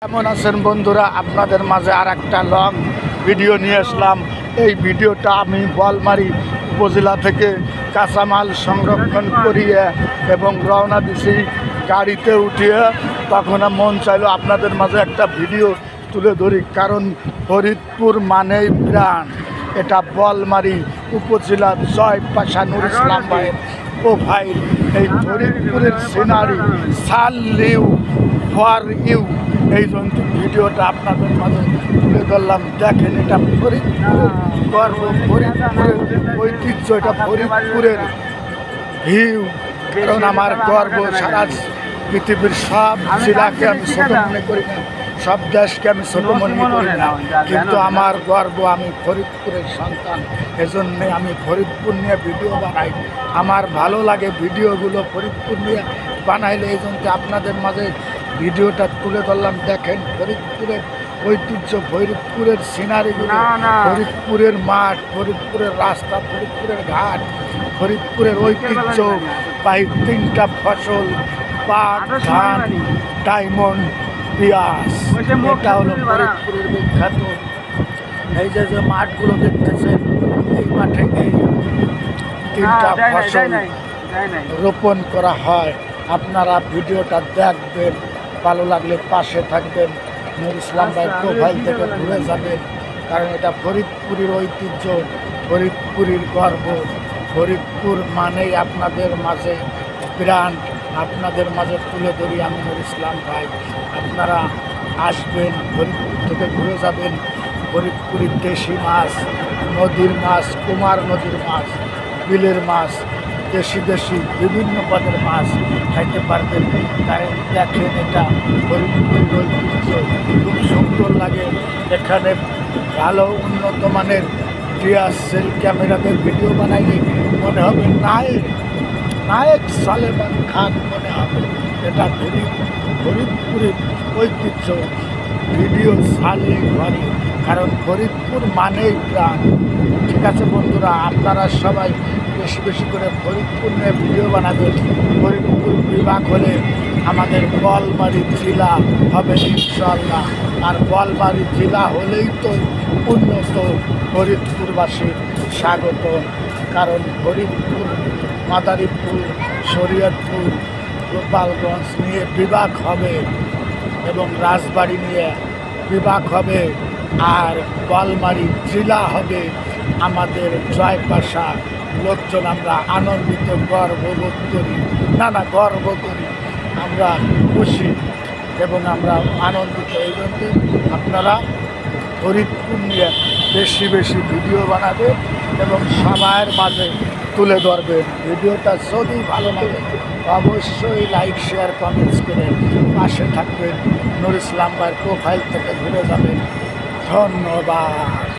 কেমন আছেন বন্ধুরা? আপনাদের মাঝে আর একটা লং ভিডিও নিয়ে আসলাম। এই ভিডিওটা আমি বলমারি উপজেলা থেকে কাঁচামাল সংরক্ষণ করিয়ে এবং রওনা দিছি গাড়িতে উঠিয়ে। তখন মন চাইলো আপনাদের মাঝে একটা ভিডিও তুলে ধরি, কারণ ফরিদপুর মানেই প্রাণ। এটা বলমারি উপজেলা জয়পাশা নুর ইসলাম ভাইয়ের প্রোফাইল। এই ফরিদপুরের সিনারি সালিউ ফর ইউ, এই জন্য ভিডিওটা আপনাদের মাঝে তুলে ধরলাম। দেখেন, এটা ফরিদপুরের গর্ব, ফরিদপুরের ঐতিহ্য, এটা ফরিদপুরের ভিউ। কারণ আমার গর্ব, সারা পৃথিবীর সব জেলাকে আমি ছোট মনে করি না, সব দেশকে আমি ছোট মনে করি না, কিন্তু আমার গর্ব, আমি ফরিদপুরের সন্তান। এজন্যে আমি ফরিদপুর নিয়ে ভিডিও বানাই। আমার ভালো লাগে ভিডিওগুলো ফরিদপুর নিয়ে বানাইলে, এই জন্য আপনাদের মাঝে ভিডিওটা তুলে ধরলাম। দেখেন ফরিদপুরের ঐতিহ্য, ফরিদপুরের সিনারিগুলো, ফরিদপুরের মাঠ, ফরিদপুরের রাস্তা, ফরিদপুরের ঘাট, ফরিদপুরের ঐতিহ্য। প্রায় 3টা ফসল, পাট, ধান, ডায়মন্ড, পেঁয়াজ। এটা হলো ফরিদপুরের বিখ্যাত। এই যে মাঠগুলো দেখতেছেন, এই মাঠে এই 3টা ফসল রোপণ করা হয়। আপনারা ভিডিওটা দেখবেন, ভালো লাগলে পাশে থাকবেন, নুর ইসলাম ভাই প্রোফাইল থেকে ঘুরে যাবেন। কারণ এটা ফরিদপুরের ঐতিহ্য, ফরিদপুরের গর্ব। ফরিদপুর মানেই আপনাদের মাঝে ব্র্যান্ড, আপনাদের মাঝে তুলে ধরি আমি নুর ইসলাম ভাই। আপনারা আসবেন, ফরিদপুর থেকে ঘুরে যাবেন। ফরিদপুরের দেশি মাছ, নদীর মাছ, কুমার নদীর মাছ, বিলের মাছ, দেশি বিভিন্ন পদের মাছ খাইতে পারবেন। কারণ দেখেন, এটা ফরিদপুরের ঐতিহ্য, খুব সুন্দর লাগে। এখানে ভালো উন্নত মানের ডিএসএল ক্যামেরাদের ভিডিও বানাইলে মনে হবে নায়ক সালেমান খান মনে হবে। এটা ফরিদপুরের ঐতিহ্য, ভিডিও ছাড়লে ঘরে, কারণ ফরিদপুর মানেই প্রাণ। ঠিক আছে বন্ধুরা, আপনারা সবাই বেশি বেশি করে ফরিদপুর নিয়ে ভিডিও বানাবেন। ফরিদপুর বিভাগ হলে আমাদের বলমারি জেলা হবে ইনশাআল্লাহ। আর বলমারি জেলা হলেই তো উন্নত। ফরিদপুরবাসীর স্বাগত। কারণ ফরিদপুর, মাদারীপুর, শরীয়তপুর, গোপালগঞ্জ নিয়ে বিভাগ হবে এবং রাজবাড়ি নিয়ে বিভাগ হবে, আর বলমারি জেলা হবে আমাদের জয়পাশা। লোকজন আমরা আনন্দিত, গর্ববোধ করি, গর্ব করি, আমরা খুশি এবং আমরা আনন্দিত। এই জন্য আপনারা ফরিদপুর নিয়ে বেশি বেশি ভিডিও বানাবেন এবং সবার মাঝে তুলে ধরবেন। ভিডিওটা যদি ভালো লাগে অবশ্যই লাইক, শেয়ার, কমেন্টস করে পাশে থাকবেন। নুর ইসলাম ভাইয়ের প্রোফাইল থেকে ঘুরে যাবেন। ধন্যবাদ।